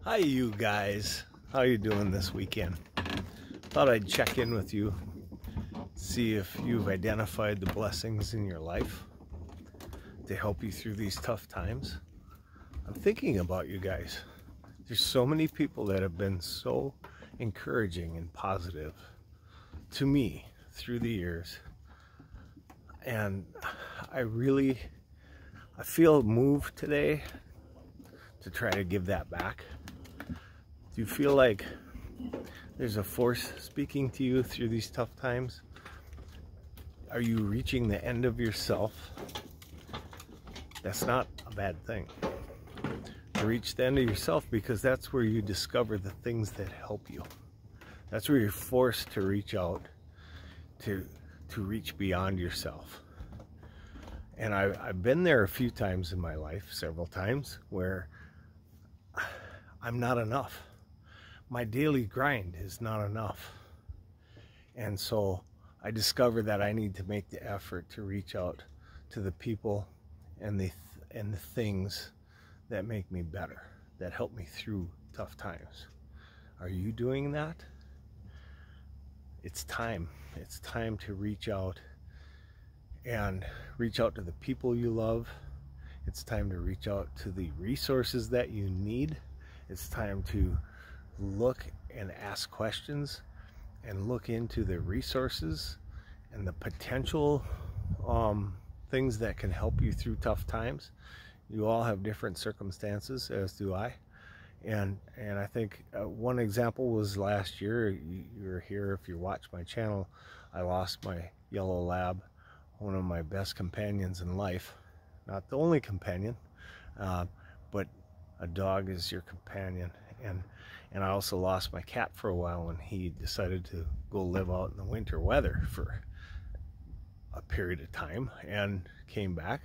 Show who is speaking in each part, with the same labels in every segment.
Speaker 1: Hi you guys, how you doing this weekend? Thought I'd check in with you, see if you've identified the blessings in your life to help you through these tough times. I'm thinking about you guys. There's so many people that have been so encouraging and positive to me through the years, and I feel moved today to try to give that back. Do you feel like there's a force speaking to you through these tough times? Are you reaching the end of yourself? That's not a bad thing. To reach the end of yourself, because that's where you discover the things that help you. That's where you're forced to reach out, to reach beyond yourself. And I've been there a few times in my life, several times, where I'm not enough. My daily grind is not enough. And so I discovered that I need to make the effort to reach out to the people and the things that make me better, that help me through tough times. Are you doing that? It's time. It's time to reach out and reach out to the people you love. It's time to reach out to the resources that you need. It's time to look and ask questions and look into the resources and the potential things that can help you through tough times. You all have different circumstances, as do I. And I think one example was last year. You were here if you watch my channel. I lost my yellow lab, one of my best companions in life. Not the only companion, but a dog is your companion. And I also lost my cat for a while when he decided to go live out in the winter weather for a period of time and came back.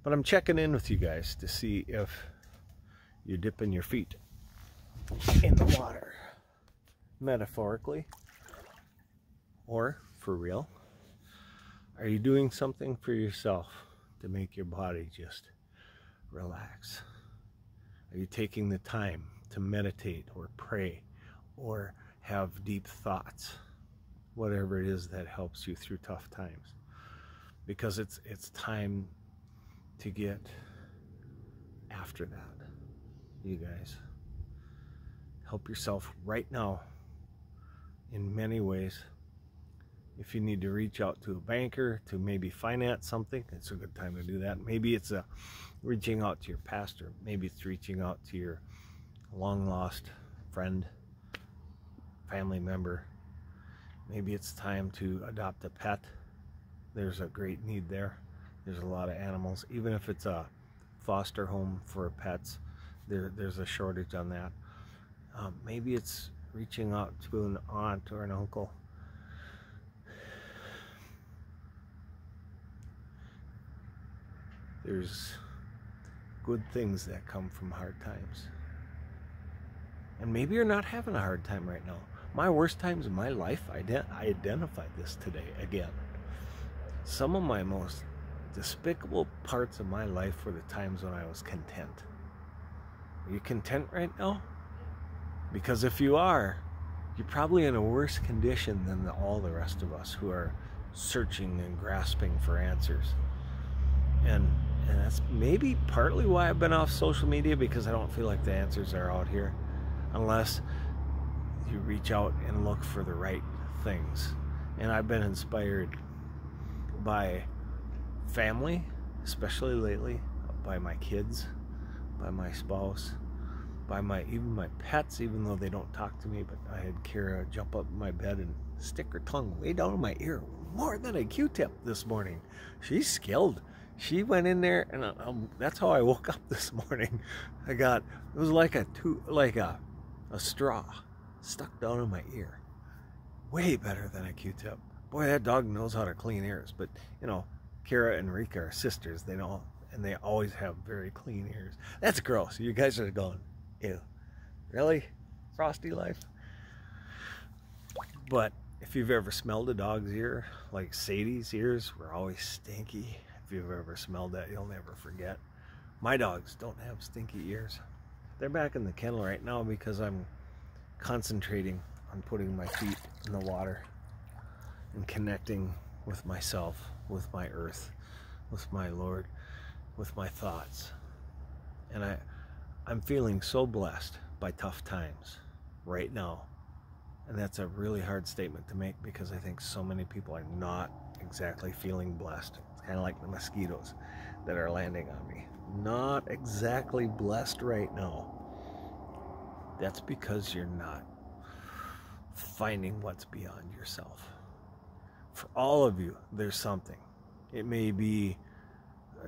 Speaker 1: But I'm checking in with you guys to see if you're dipping your feet in the water, metaphorically or for real. Are you doing something for yourself to make your body just relax? Are you taking the time to meditate or pray or have deep thoughts? Whatever it is that helps you through tough times. Because it's time to get after that. You guys, help yourself right now in many ways. If you need to reach out to a banker to maybe finance something, it's a good time to do that. Maybe it's reaching out to your pastor. Maybe it's reaching out to your long lost friend, family member. Maybe it's time to adopt a pet. There's a great need there. There's a lot of animals. Even if it's a foster home for pets, there's a shortage on that. Maybe it's reaching out to an aunt or an uncle. There's good things that come from hard times. And maybe you're not having a hard time right now. My worst times in my life, I identified this today again. Some of my most despicable parts of my life were the times when I was content. Are you content right now? Because if you are, you're probably in a worse condition than all the rest of us who are searching and grasping for answers. And that's maybe partly why I've been off social media, because I don't feel like the answers are out here unless you reach out and look for the right things. And I've been inspired by family, especially lately, by my kids, by my spouse, by even my pets, even though they don't talk to me. But I had Kara jump up in my bed and stick her tongue way down in my ear, more than a Q-tip this morning. She's skilled. She went in there, and that's how I woke up this morning. It was like a straw stuck down in my ear. Way better than a Q-tip. Boy, that dog knows how to clean ears. But you know, Kara and Rika are sisters. They know, and they always have very clean ears. That's gross. You guys are going, ew, really? Frosty life? But if you've ever smelled a dog's ear, like Sadie's ears were always stinky. If you've ever smelled that, you'll never forget. My dogs don't have stinky ears. They're back in the kennel right now because I'm concentrating on putting my feet in the water and connecting with myself, with my earth, with my Lord, with my thoughts. And I'm feeling so blessed by tough times right now. And that's a really hard statement to make because I think so many people are not exactly feeling blessed. It's kind of like the mosquitoes that are landing on me. Not exactly blessed right now. That's because you're not finding what's beyond yourself. For all of you, there's something. It may be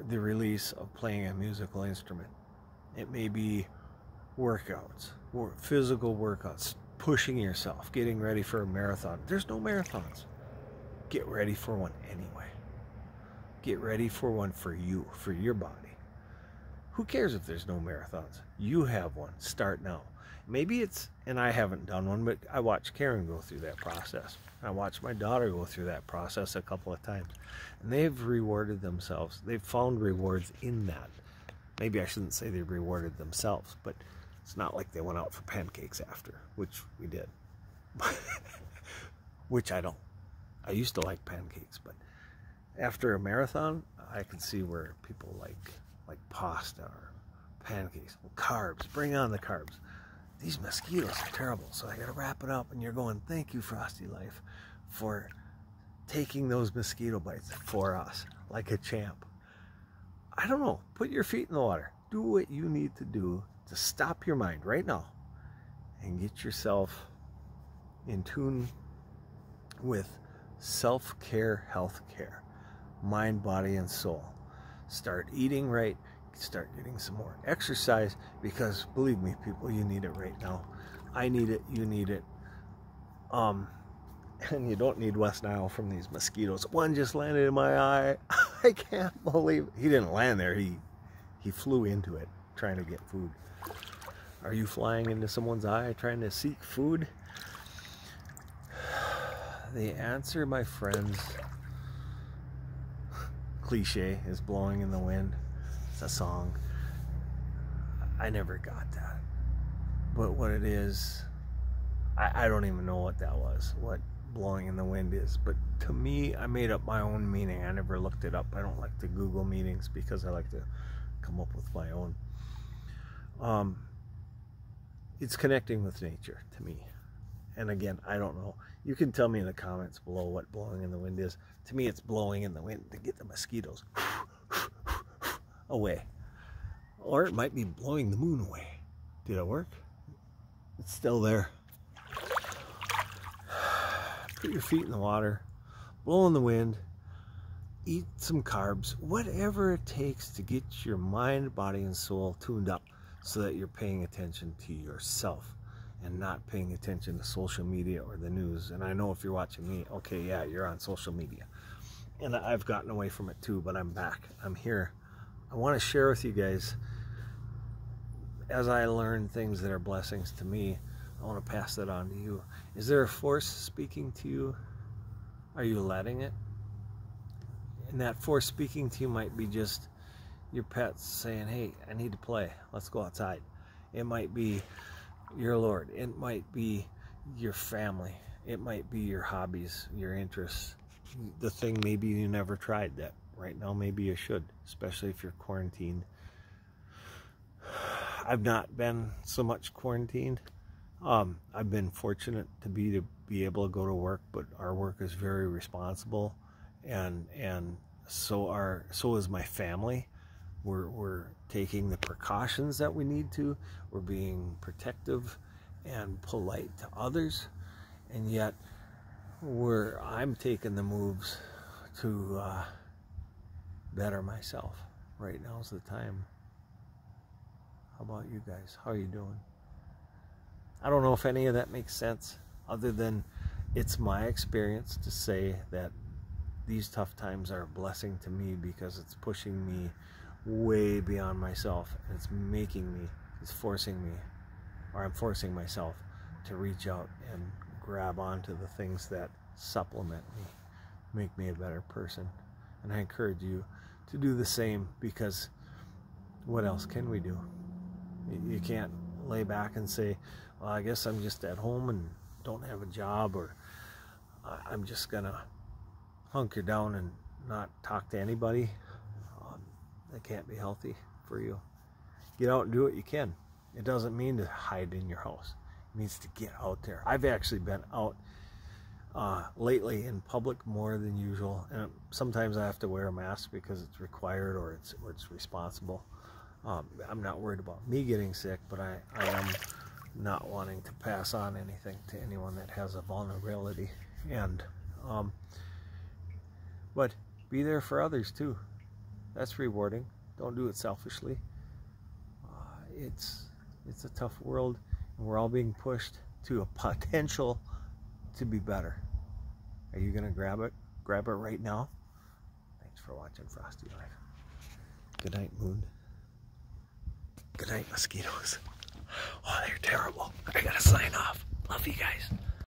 Speaker 1: the release of playing a musical instrument. It may be workouts, or physical workouts, pushing yourself, getting ready for a marathon. There's no marathons. Get ready for one anyway. Get ready for one for you, for your body. Who cares if there's no marathons? You have one. Start now. Maybe it's, and I haven't done one, but I watched Karen go through that process. I watched my daughter go through that process a couple of times. And they've rewarded themselves. They've found rewards in that. Maybe I shouldn't say they rewarded themselves, but it's not like they went out for pancakes after, which we did. Which I don't. I used to like pancakes, but after a marathon, I can see where people like pasta or pancakes. Well, carbs, bring on the carbs. These mosquitoes are terrible, so I gotta wrap it up. And you're going, thank you, Frosty Life, for taking those mosquito bites for us like a champ. I don't know. Put your feet in the water. Do what you need to do to stop your mind right now and get yourself in tune with self-care, health care, mind, body, and soul. Start eating right. Start getting some more exercise, because believe me, people, you need it right now. I need it. You need it. And you don't need West Nile from these mosquitoes. One just landed in my eye. I can't believe it. He didn't land there. He flew into it trying to get food. Are you flying into someone's eye trying to seek food? The answer, my friends, cliche, is blowing in the wind. It's a song. I never got that. But what it is, I don't even know what that was, what blowing in the wind is. But to me, I made up my own meaning. I never looked it up. I don't like to Google meanings because I like to come up with my own. It's connecting with nature to me. And again, I don't know. You can tell me in the comments below what blowing in the wind is. To me, it's blowing in the wind to get the mosquitoes away. Or it might be blowing the moon away. Did it work? It's still there. Put your feet in the water, blow in the wind, eat some carbs, whatever it takes to get your mind, body, and soul tuned up so that you're paying attention to yourself and not paying attention to social media or the news. And I know if you're watching me, okay, yeah, you're on social media. And I've gotten away from it too, but I'm back. I'm here. I want to share with you guys, as I learn things that are blessings to me, I want to pass that on to you. Is there a force speaking to you? Are you letting it? And that force speaking to you might be just your pets saying, hey, I need to play. Let's go outside. It might be your Lord. It might be your family. It might be your hobbies, your interests. The thing maybe you never tried that right now maybe you should, especially if you're quarantined. I've not been so much quarantined. I've been fortunate to be able to go to work, but our work is very responsible, and so is my family. We're taking the precautions that we need to. We're being protective and polite to others, and yet I'm taking the moves to better myself. Right now's the time. How about you guys? How are you doing? I don't know if any of that makes sense, other than it's my experience to say that these tough times are a blessing to me because it's pushing me way beyond myself. And it's forcing me, or I'm forcing myself to reach out and grab onto the things that supplement me, make me a better person. And I encourage you to do the same, because what else can we do? You can't lay back and say, well, I guess I'm just at home and don't have a job, or I'm just gonna hunker down and not talk to anybody. That can't be healthy for you. Get out and do what you can. It doesn't mean to hide in your house. It means to get out there. I've actually been out lately in public more than usual, and sometimes I have to wear a mask because it's required or it's responsible. I'm not worried about me getting sick, but I am not wanting to pass on anything to anyone that has a vulnerability. And but be there for others too. That's rewarding. Don't do it selfishly. It's a tough world, and we're all being pushed to a potential to be better. Are you gonna grab it? Grab it right now? Thanks for watching Frosty Life. Good night, moon. Good night, mosquitoes. Oh, they're terrible.